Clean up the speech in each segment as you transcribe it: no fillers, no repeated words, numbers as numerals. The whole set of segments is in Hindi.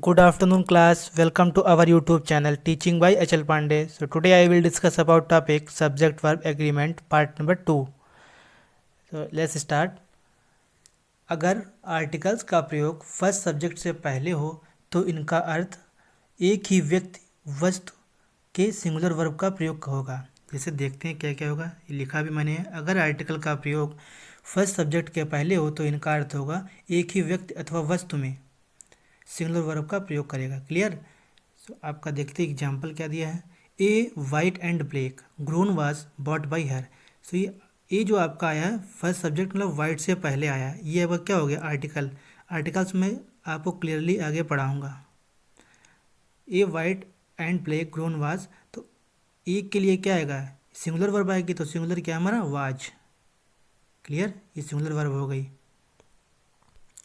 Good afternoon class, welcome to our YouTube channel Teaching by HL Pandey. So today I will discuss about topic subject verb agreement part number 2. So let's start. अगर आर्टिकल्स का प्रयोग फर्स्ट सब्जेक्ट से पहले हो तो इनका अर्थ एक ही व्यक्ति वस्तु के सिंगुलर वर्ब का प्रयोग होगा। जैसे देखते हैं क्या क्या होगा, ये लिखा भी मैंने है। अगर आर्टिकल का प्रयोग फर्स्ट सब्जेक्ट के पहले हो तो इनका अर्थ होगा एक ही व्यक्ति अथवा वस्तु में सिंगुलर वर्ब का प्रयोग करेगा। क्लियर। सो आपका देखते एग्जाम्पल क्या दिया है, a white and black gown was bought by her. So ये जो आपका आया है फर्स्ट सब्जेक्ट मतलब वाइट से पहले आया है, ये अब क्या हो गया आर्टिकल। आर्टिकल्स में आपको क्लियरली आगे पढ़ाऊँगा। A white and black gown was, तो एक के लिए क्या आएगा सिंगुलर वर्ब आएगी, तो सिंगुलर क्या हमारा वाज। क्लियर, ये सिंगुलर वर्ब हो गई।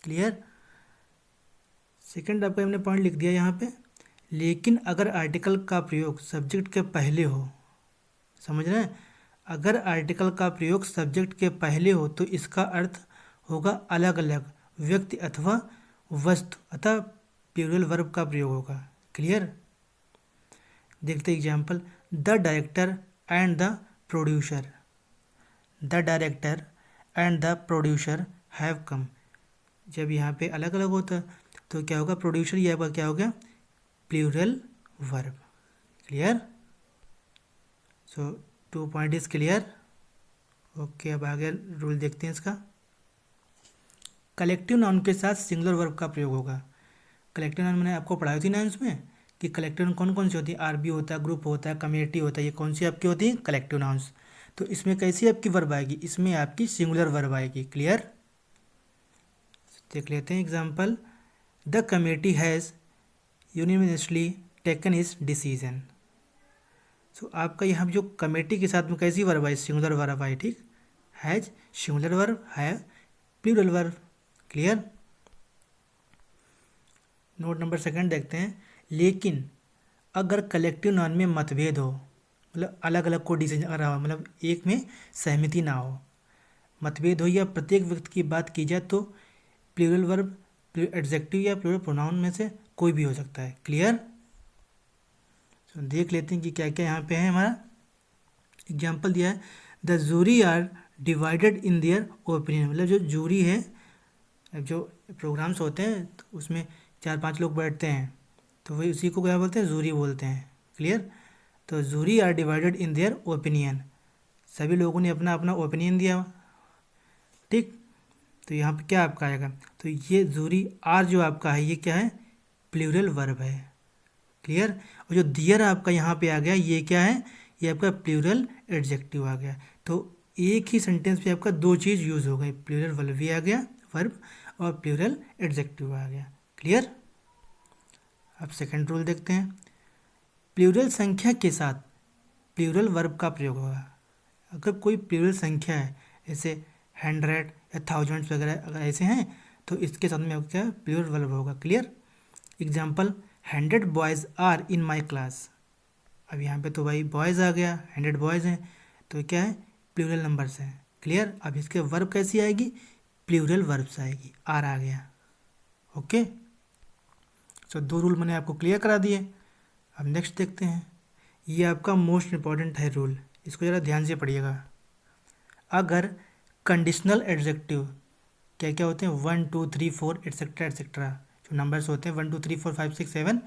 क्लियर। सेकंड आपका हमने पॉइंट लिख दिया यहाँ पे, लेकिन अगर आर्टिकल का प्रयोग सब्जेक्ट के पहले हो, समझ रहे हैं, अगर आर्टिकल का प्रयोग सब्जेक्ट के पहले हो तो इसका अर्थ होगा अलग अलग व्यक्ति अथवा वस्तु, अतः प्लूरल वर्ब का प्रयोग होगा। क्लियर। देखते example, the director and the producer. The director and the producer have come. जब यहाँ पे अलग अलग होता तो क्या होगा, प्रोड्यूसर, ये आपका क्या हो गया plural verb. Clear. So 2 point is clear. Okay, अब आगे रूल देखते हैं इसका। कलेक्टिव नाउन के साथ सिंगुलर वर्ब का प्रयोग होगा। कलेक्टिव नाउन मैंने आपको पढ़ाई थी ना इसमें कि कलेक्टिव नाउन कौन कौन सी होती है, आरबी होता है, ग्रुप होता है, कम्युनिटी होता है, ये कौन सी आपकी होती है कलेक्टिव नाउन्स। तो इसमें कैसी आपकी वर्ब आएगी, इसमें आपकी सिंगुलर वर्ब आएगी। क्लियर। देख लेते हैं example, the committee has universally taken his decision. So आपका यहाँ जो कमेटी के साथ में कैसी वर्ब आई, सिंगुलर वर्ब आई। ठीक, हैज सिंगुलर वर्ब, है plural verb. Clear. Note number second देखते हैं, लेकिन अगर कलेक्टिव नाउन में मतभेद हो, मतलब अलग अलग को डिसीजन आ रहा हो, मतलब एक में सहमति ना हो, मतभेद हो या प्रत्येक व्यक्ति की बात की जाए तो प्लूरल वर्ब एडजेक्टिव या प्लूरल प्रोनाउन में से कोई भी हो सकता है। क्लियर। तो देख लेते हैं कि क्या क्या यहाँ पे है। हमारा एग्जाम्पल दिया है, the jury are divided in their opinion. मतलब जो जूरी है, जो प्रोग्राम्स होते हैं तो उसमें 4-5 लोग बैठते हैं तो वही उसी को क्या बोलते हैं, जूरी बोलते हैं। क्लियर। तो jury are divided in their opinion, सभी लोगों ने अपना अपना ओपिनियन दिया। ठीक, तो यहाँ पे क्या आपका आएगा, तो ये जूरी आर जो आपका है ये क्या है प्लूरल वर्ब है। क्लियर। और जो दियर आपका यहाँ पे आ गया ये क्या है, ये आपका प्लूरल एडजेक्टिव आ गया। तो एक ही सेंटेंस पे आपका दो चीज़ यूज़ हो गई, प्लूरल वर्ब भी आ गया वर्ब और प्लूरल एडजेक्टिव आ गया। क्लियर। अब सेकंड रूल देखते हैं, प्लूरल संख्या के साथ प्लूरल वर्ब का प्रयोग होगा। अगर कोई प्लूरल संख्या है, जैसे 100 या 1000 वगैरह अगर ऐसे हैं तो इसके साथ में क्या प्लूरल वर्ब होगा। Clear. Example, 100 boys are in my class. अब यहाँ पे तो भाई बॉयज़ आ गया, 100 बॉयज़ हैं तो क्या है प्लूरल नंबर्स हैं। क्लियर। अब इसके वर्ब कैसी आएगी, प्लूरल वर्ब से आएगी, आर आ गया। ओके। सो 2 रूल मैंने आपको क्लियर करा दिए। अब नेक्स्ट देखते हैं, ये आपका मोस्ट इम्पॉर्टेंट है रूल, इसको ज़रा ध्यान से पढ़िएगा। अगर कंडीशनल एडजेक्टिव क्या क्या होते हैं, 1 2 3 4 एट्सेट्रा एट्सेट्रा, जो नंबर्स होते हैं 1 2 3 4 5 6 7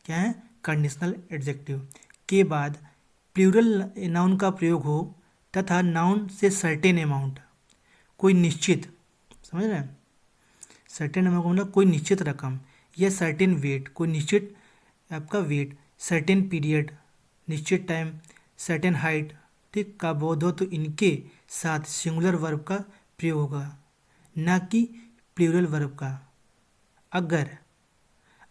क्या है कंडीशनल एडजेक्टिव के बाद प्लूरल नाउन का प्रयोग हो तथा नाउन से सर्टेन अमाउंट, कोई निश्चित, समझ रहे हैं, सर्टेन अमाउंट मतलब कोई निश्चित रकम, या सर्टेन वेट, कोई निश्चित आपका वेट, सर्टेन पीरियड, निश्चित टाइम, सर्टेन हाइट, ठीक, का बोध हो तो इनके साथ सिंगुलर वर्ब का प्रयोग होगा, ना कि प्लूरल वर्ब का। अगर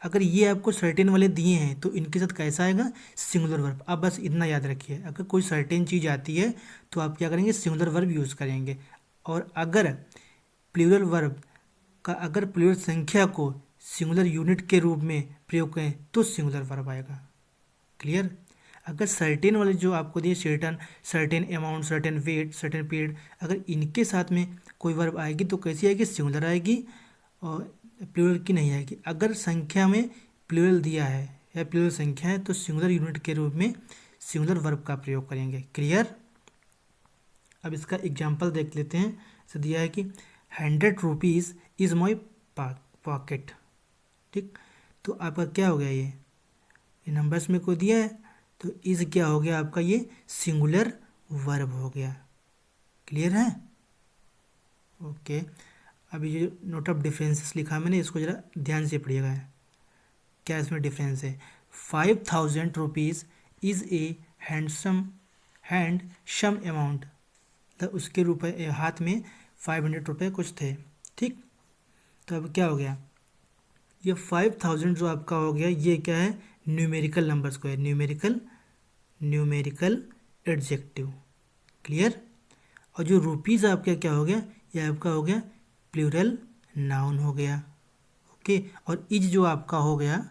अगर ये आपको सर्टेन वाले दिए हैं तो इनके साथ कैसा आएगा सिंगुलर वर्ब। अब बस इतना याद रखिए, अगर कोई सर्टेन चीज़ आती है तो आप क्या करेंगे सिंगुलर वर्ब यूज़ करेंगे, और अगर प्लूरल वर्ब का अगर प्लूरल संख्या को सिंगुलर यूनिट के रूप में प्रयोग करें तो सिंगुलर वर्ब आएगा। क्लियर। अगर सर्टेन वाले जो आपको दिए certain, certain amount, certain weight, certain period, अगर इनके साथ में कोई वर्ब आएगी तो कैसी आएगी सिंगुलर आएगी और प्लूरल की नहीं आएगी। अगर संख्या में प्लूरल दिया है या प्लूरल संख्या है तो सिंगुलर यूनिट के रूप में सिंगुलर वर्ब का प्रयोग करेंगे। क्लियर। अब इसका एग्जाम्पल देख लेते हैं। इसे दिया है कि 100 रुपीज़ इज़ माई पॉकेट। ठीक, तो आपका क्या हो गया, ये नंबर्स में को दिया है तो इज़ क्या हो गया आपका, ये सिंगुलर वर्ब हो गया। क्लियर है। ओके, अभी ये नोट ऑफ डिफरेंसेस लिखा मैंने, इसको ज़रा ध्यान से पढ़िएगा। क्या इसमें डिफरेंस है। 5000 rupees is a handsome amount, तो उसके रुपए हाथ में 500 रुपये कुछ थे। ठीक, तो अब क्या हो गया, ये 5000 जो आपका हो गया ये क्या है, न्यूमेरिकल नंबर्स को है, न्यूमेरिकल एडजेक्टिव। क्लियर। और जो रुपीज़ आपका क्या हो गया, ये आपका हो गया प्लूरल नाउन हो गया। ओके, और इज जो आपका हो गया,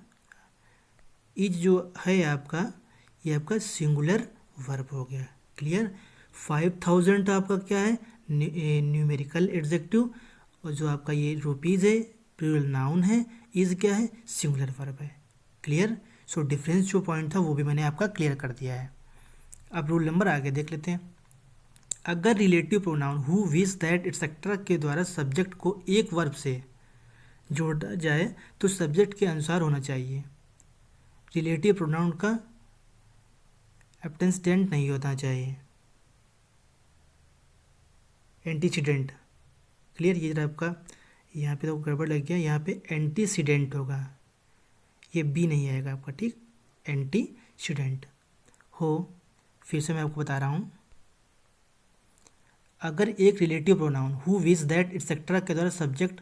इज जो है आपका, ये आपका सिंगुलर वर्ब हो गया। क्लियर। 5000 आपका क्या है, न्यूमेरिकल एडजेक्टिव, और जो आपका ये रुपीज़ है प्लूरल नाउन है, इज क्या है, सिंगुलर वर्ब है। क्लियर। सो डिफरेंस जो पॉइंट था वो भी मैंने आपका क्लियर कर दिया है। अब रूल नंबर आगे देख लेते हैं। अगर relative pronoun who wish that etcetera के द्वारा सब्जेक्ट को एक वर्ब से जोड़ा जाए तो सब्जेक्ट के अनुसार होना चाहिए। रिलेटिव प्रोनाउन का एब्टेंसेंट नहीं होना चाहिए, एंटीसीडेंट। क्लियर। ये जरा आपका यहाँ पे तो गड़बड़ लग गया, यहाँ पे एंटीसीडेंट होगा, ये बी नहीं आएगा आपका। ठीक, एंटीसीडेंट हो। फिर से मैं आपको बता रहा हूँ, अगर एक relative pronoun who wish that etcetera के द्वारा सब्जेक्ट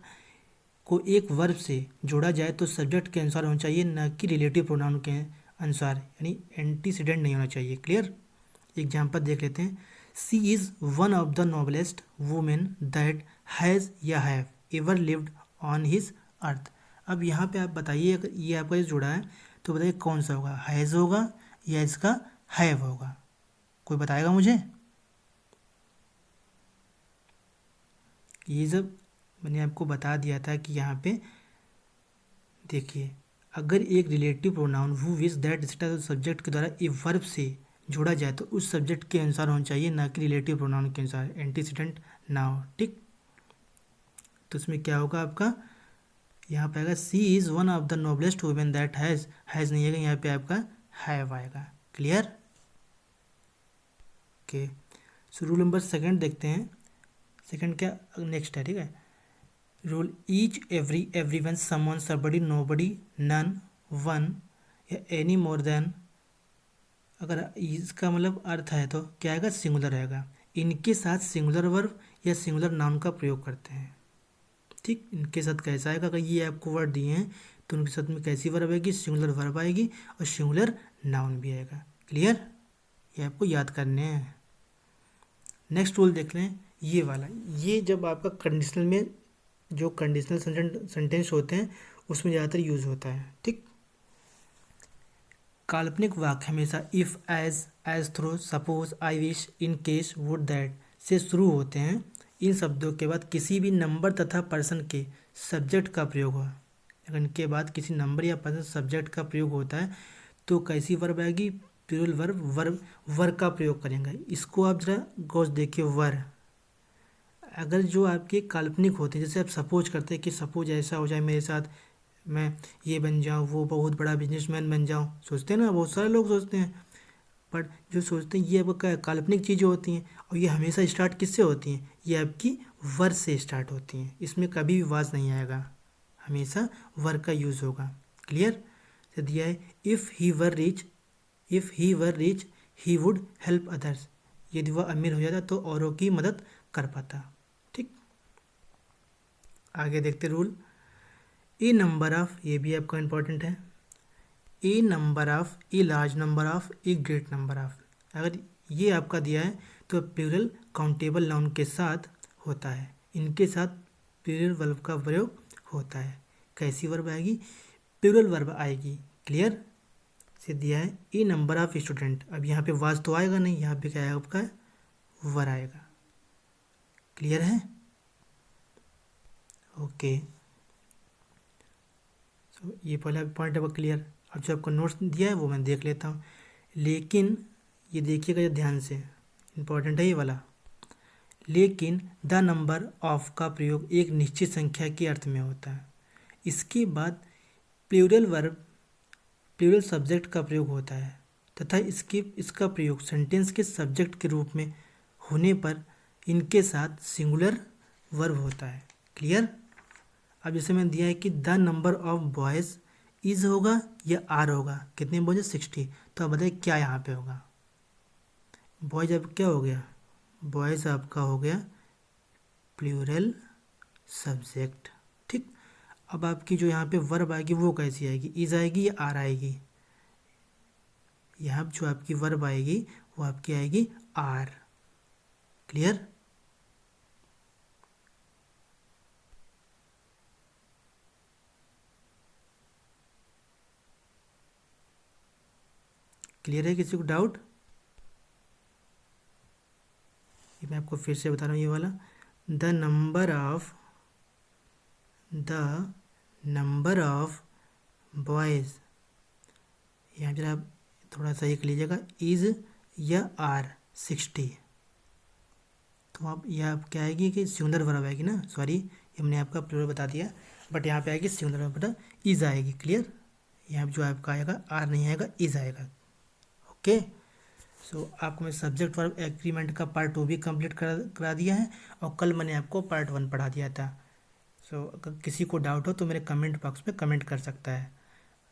को एक वर्ब से जोड़ा जाए तो सब्जेक्ट के अनुसार होना चाहिए, न कि रिलेटिव प्रोनाउन के अनुसार, यानी एंटीसीडेंट नहीं होना चाहिए। क्लियर। एग्जाम्पल देख लेते हैं। She is one of the noblest women that has या have ever lived on his earth. अब यहाँ पे आप बताइए, अगर ये आपका ये जुड़ा है तो बताइए कौन सा होगा, हैज़ होगा या इसका हैव होगा, कोई बताएगा मुझे। ये जब मैंने आपको बता दिया था कि यहाँ पे देखिए, अगर एक relative pronoun who wish that subject के द्वारा ए वर्ब से जोड़ा जाए तो उस सब्जेक्ट के अनुसार होना चाहिए, ना कि रिलेटिव प्रोनाउन के अनुसार, एंटीसीडेंट ना हो। ठीक, तो इसमें क्या होगा आपका, यहाँ पे आएगा she is one of the noblest women that has नहीं आएगा, यहाँ पे आपका हैव आएगा। Clear. Okay, so rule number second देखते हैं। सेकंड क्या नेक्स्ट है, ठीक है। Rule each every one someone somebody nobody none one या एनी मोर देन, अगर इसका मतलब अर्थ है तो क्या आएगा, सिंगुलर रहेगा। इनके साथ सिंगुलर वर्ब या सिंगुलर नाउन का प्रयोग करते हैं। ठीक, इनके साथ कैसा आएगा, अगर ये आपको वर्ड दिए हैं तो उनके साथ में कैसी वर्ब आएगी, सिंगुलर वर्ब आएगी और सिंगुलर नाउन भी आएगा। क्लियर। ये आपको याद करने हैं। नेक्स्ट रूल देख लें, ये वाला, ये जब आपका कंडीशनल में जो कंडीशनल सेंटेंस होते हैं उसमें ज़्यादातर यूज़ होता है। ठीक, काल्पनिक वाक्य हमेशा if, as though, suppose, I wish, in case, would, that से शुरू होते हैं। इन शब्दों के बाद किसी भी नंबर तथा पर्सन के सब्जेक्ट का प्रयोग हो, अगर इनके बाद किसी नंबर या पर्सन सब्जेक्ट का प्रयोग होता है तो कैसी वर्ब आएगी, प्लूरल वर्ब, वर का प्रयोग करेंगे। इसको आप जरा गौर देखिए, वर। अगर जो आपके काल्पनिक होते हैं, जैसे आप सपोज करते हैं कि सपोज ऐसा हो जाए मेरे साथ, मैं ये बन जाऊँ, वो बहुत बड़ा बिजनेसमैन बन जाऊँ, सोचते हैं ना, बहुत सारे लोग सोचते हैं। बट जो सोचते हैं ये आपका काल्पनिक चीज़ें होती हैं, और ये हमेशा स्टार्ट किससे होती हैं, ये आपकी वर से स्टार्ट होती हैं। इसमें कभी भी वाज नहीं आएगा, हमेशा वर का यूज़ होगा। क्लियर। तो दिया है if he were rich he would help others, यदि वह अमीर हो जाता तो औरों की मदद कर पाता। ठीक, आगे देखते रूल। ए नंबर ऑफ, ये भी आपका इंपॉर्टेंट है, a number of, a large number of, a great number of, अगर ये आपका दिया है तो प्लूरल काउंटेबल नाउन के साथ होता है, इनके साथ प्लूरल वर्ब का प्रयोग होता है। कैसी वर्ब आएगी, प्लूरल वर्ब आएगी। क्लियर। से दिया है ए नंबर ऑफ स्टूडेंट, अब यहाँ पे वाज तो आएगा नहीं, यहाँ पे क्या आएगा आपका, वर आएगा। क्लियर है। ओके, तो ये पहला पॉइंट आपका क्लियर। अब जो आपको नोट्स दिया है वो मैं देख लेता हूँ। लेकिन ये देखिएगा ये ध्यान से, इम्पोर्टेंट है ये वाला। लेकिन द नंबर ऑफ का प्रयोग एक निश्चित संख्या के अर्थ में होता है। इसके बाद प्लूरल वर्ब प्लूरल सब्जेक्ट का प्रयोग होता है तथा इसका प्रयोग सेंटेंस के सब्जेक्ट के रूप में होने पर इनके साथ सिंगुलर वर्ब होता है। क्लियर। अब जैसे मैंने दिया है कि the number of boys is होगा या आर होगा, कितने बॉयज 60, तो आप बताइए क्या यहाँ पे होगा। बॉयज अब क्या हो गया, बॉयज़ आपका हो गया प्लूरल सब्जेक्ट। ठीक। अब आपकी जो यहाँ पे वर्ब आएगी वो कैसी आएगी, इज आएगी या आर आएगी। यहाँ जो आपकी वर्ब आएगी वो आपकी आएगी आर। क्लियर। क्लियर है, किसी को डाउट। ये मैं आपको फिर से बता रहा हूँ, ये वाला द नंबर ऑफ बॉयज़, यहाँ जरा आप थोड़ा सा एक लीजिएगा, इज़ या आर 60, तो आप यह आप क्या आएगी कि सिंगुलर वर्ब आएगी ना, सॉरी ये मैंने आपका प्लूरल बता दिया, बट यहाँ पे आएगी सिंगुलर वर्ब, बता इज़ आएगी। क्लियर। यहाँ जो आपका आएगा आर नहीं आएगा, इज़ आएगा। ओके। सो आपको मैं सब्जेक्ट वर्ब एग्रीमेंट का पार्ट 2 भी कंप्लीट करा दिया है, और कल मैंने आपको पार्ट 1 पढ़ा दिया था। सो अगर किसी को डाउट हो तो मेरे कमेंट बॉक्स में कमेंट कर सकता है।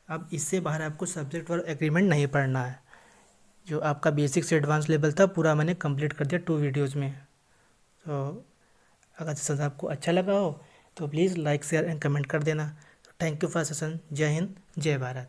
अब इससे बाहर आपको सब्जेक्ट वर्ब एग्रीमेंट नहीं पढ़ना है। जो आपका बेसिक से एडवांस लेवल था पूरा मैंने कंप्लीट कर दिया 2 वीडियोज़ में। तो अगर सेशन आपको अच्छा लगा हो तो please like share and comment कर देना। Thank you for session. जय हिंद, जय भारत।